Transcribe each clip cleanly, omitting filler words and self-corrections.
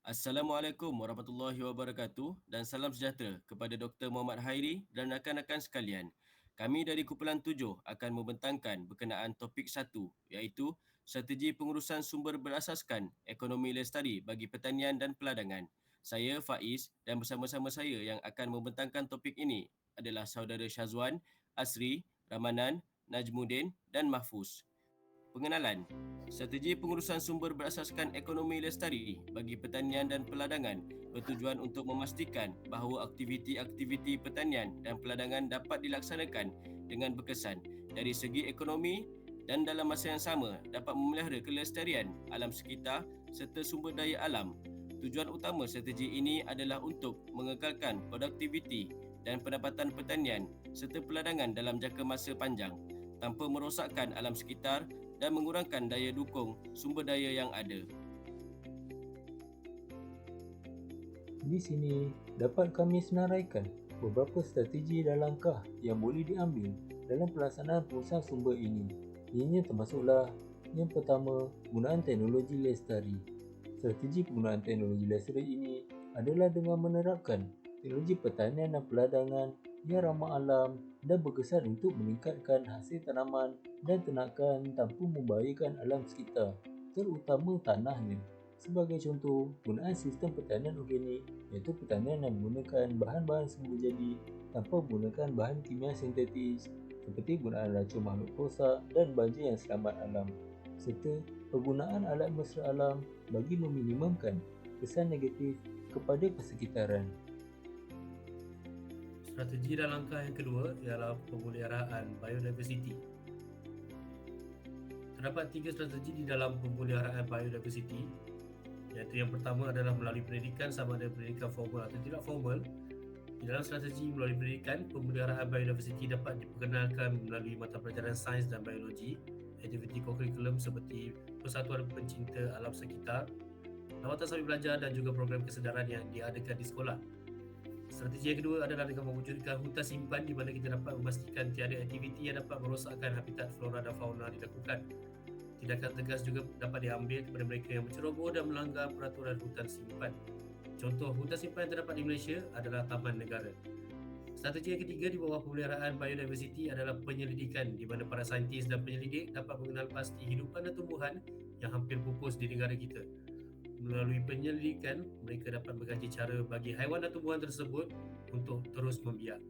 Assalamualaikum warahmatullahi wabarakatuh dan salam sejahtera kepada Dr. Muhammad Hairi dan rakan-rakan sekalian. Kami dari Kumpulan 7 akan membentangkan berkenaan topik 1 iaitu strategi pengurusan sumber berasaskan ekonomi lestari bagi pertanian dan peladangan. Saya Faiz dan bersama-sama saya yang akan membentangkan topik ini adalah saudara Syazwan, Asri, Ramanan, Najmuddin dan Mahfuz. Pengenalan. Strategi pengurusan sumber berasaskan ekonomi lestari bagi pertanian dan peladangan bertujuan untuk memastikan bahawa aktiviti-aktiviti pertanian dan peladangan dapat dilaksanakan dengan berkesan dari segi ekonomi dan dalam masa yang sama dapat memelihara kelestarian alam sekitar serta sumber daya alam. Tujuan utama strategi ini adalah untuk mengekalkan produktiviti dan pendapatan pertanian serta peladangan dalam jangka masa panjang tanpa merosakkan alam sekitar dan mengurangkan daya dukung sumber daya yang ada. Di sini dapat kami senaraikan beberapa strategi dan langkah yang boleh diambil dalam pelaksanaan pengurusan sumber ini. Ianya termasuklah yang pertama, penggunaan teknologi lestari. Strategi penggunaan teknologi lestari ini adalah dengan menerapkan teknologi pertanian dan peladangan yang ramah alam dan berkesan untuk meningkatkan hasil tanaman dan ternakan tanpa membahayakan alam sekitar, terutama tanahnya. Sebagai contoh, penggunaan sistem pertanian organik iaitu pertanian yang menggunakan bahan-bahan semula jadi tanpa menggunakan bahan kimia sintetis seperti penggunaan racun makhluk rosak dan baja yang selamat alam, serta penggunaan alat mesra alam bagi meminimumkan kesan negatif kepada persekitaran. Strategi dan langkah yang kedua ialah pemeliharaan biodiversiti. Terdapat 3 strategi di dalam pemeliharaan biodiversiti, iaitu yang pertama adalah melalui pendidikan, sama ada pendidikan formal atau tidak formal. Di dalam strategi melalui pendidikan, pemeliharaan biodiversiti dapat diperkenalkan melalui mata pelajaran sains dan biologi, aktiviti kurikulum seperti Persatuan Pencinta Alam Sekitar, lawatan sambil belajar dan juga program kesedaran yang diadakan di sekolah. Strategi yang kedua adalah dengan mewujudkan hutan simpan di mana kita dapat memastikan tiada aktiviti yang dapat merosakkan habitat flora dan fauna dilakukan. Tindakan tegas juga dapat diambil kepada mereka yang menceroboh dan melanggar peraturan hutan simpan. Contoh hutan simpan yang terdapat di Malaysia adalah taman negara. Strategi yang ketiga di bawah pemeliharaan biodiversiti adalah penyelidikan, di mana para saintis dan penyelidik dapat mengenal pasti hidupan dan tumbuhan yang hampir pupus di negara kita. Melalui penyelidikan, mereka dapat mengkaji cara bagi haiwan dan tumbuhan tersebut untuk terus membiak.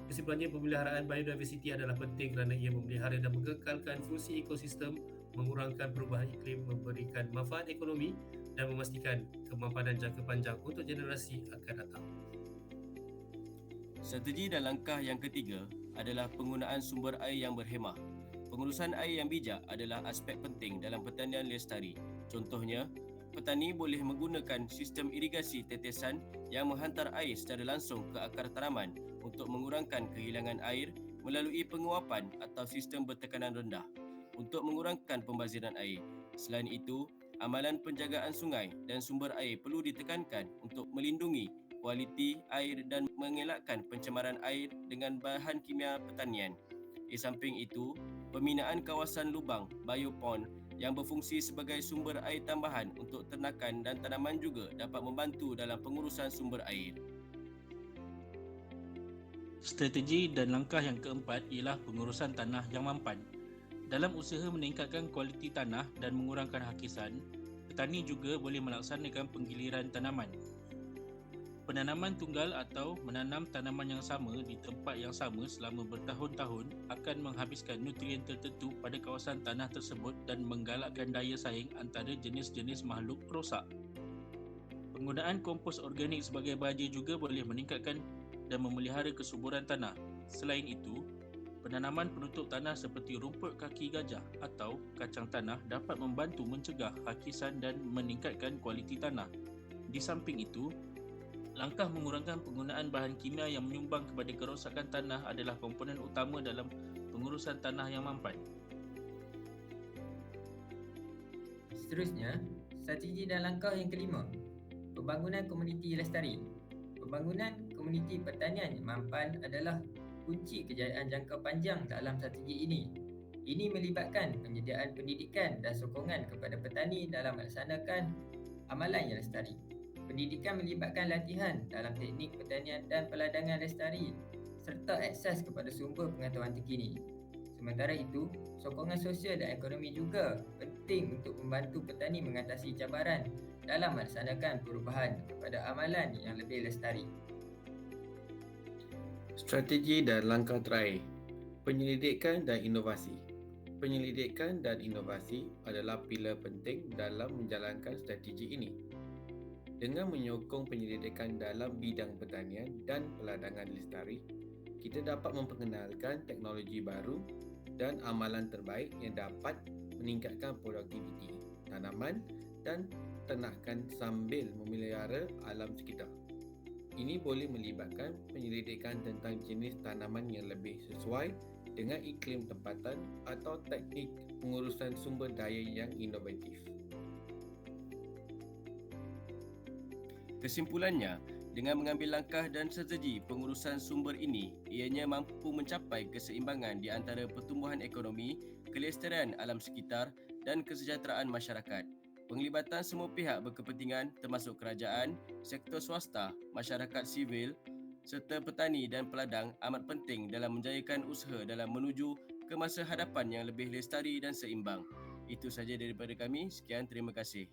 Kesimpulannya, pemeliharaan biodiversiti adalah penting kerana ia memelihara dan mengekalkan fungsi ekosistem, mengurangkan perubahan iklim, memberikan manfaat ekonomi dan memastikan kemampanan jangka panjang untuk generasi akan datang. Strategi dan langkah yang ketiga adalah penggunaan sumber air yang berhemah. Pengurusan air yang bijak adalah aspek penting dalam pertanian lestari. Contohnya, petani boleh menggunakan sistem irigasi tetesan yang menghantar air secara langsung ke akar tanaman untuk mengurangkan kehilangan air melalui penguapan atau sistem bertekanan rendah untuk mengurangkan pembaziran air. Selain itu, amalan penjagaan sungai dan sumber air perlu ditekankan untuk melindungi kualiti air dan mengelakkan pencemaran air dengan bahan kimia pertanian. Di samping itu, pembinaan kawasan lubang biopond yang berfungsi sebagai sumber air tambahan untuk ternakan dan tanaman juga dapat membantu dalam pengurusan sumber air. Strategi dan langkah yang keempat ialah pengurusan tanah yang mampan. Dalam usaha meningkatkan kualiti tanah dan mengurangkan hakisan, petani juga boleh melaksanakan penggiliran tanaman. Penanaman tunggal atau menanam tanaman yang sama di tempat yang sama selama bertahun-tahun akan menghabiskan nutrien tertentu pada kawasan tanah tersebut dan menggalakkan daya saing antara jenis-jenis makhluk perosak. Penggunaan kompos organik sebagai baja juga boleh meningkatkan dan memelihara kesuburan tanah. Selain itu, penanaman penutup tanah seperti rumput kaki gajah atau kacang tanah dapat membantu mencegah hakisan dan meningkatkan kualiti tanah. Di samping itu, langkah mengurangkan penggunaan bahan kimia yang menyumbang kepada kerosakan tanah adalah komponen utama dalam pengurusan tanah yang mampan. Seterusnya, strategi dan langkah yang kelima, pembangunan komuniti lestari. Pembangunan komuniti pertanian yang mampan adalah kunci kejayaan jangka panjang dalam strategi ini. Ini melibatkan penyediaan pendidikan dan sokongan kepada petani dalam melaksanakan amalan yang lestari. Pendidikan melibatkan latihan dalam teknik pertanian dan peladangan lestari serta akses kepada sumber pengetahuan terkini. Sementara itu, sokongan sosial dan ekonomi juga penting untuk membantu petani mengatasi cabaran dalam melaksanakan perubahan kepada amalan yang lebih lestari. Strategi dan langkah terakhir. Penyelidikan dan inovasi. Penyelidikan dan inovasi adalah pilar penting dalam menjalankan strategi ini. Dengan menyokong penyelidikan dalam bidang pertanian dan peladangan lestari, kita dapat memperkenalkan teknologi baru dan amalan terbaik yang dapat meningkatkan produktiviti tanaman dan ternakan sambil memelihara alam sekitar. Ini boleh melibatkan penyelidikan tentang jenis tanaman yang lebih sesuai dengan iklim tempatan atau teknik pengurusan sumber daya yang inovatif. Kesimpulannya, dengan mengambil langkah dan strategi pengurusan sumber ini, ianya mampu mencapai keseimbangan di antara pertumbuhan ekonomi, kelestarian alam sekitar dan kesejahteraan masyarakat. Penglibatan semua pihak berkepentingan termasuk kerajaan, sektor swasta, masyarakat sivil serta petani dan peladang amat penting dalam menjayakan usaha dalam menuju ke masa hadapan yang lebih lestari dan seimbang. Itu sahaja daripada kami. Sekian, terima kasih.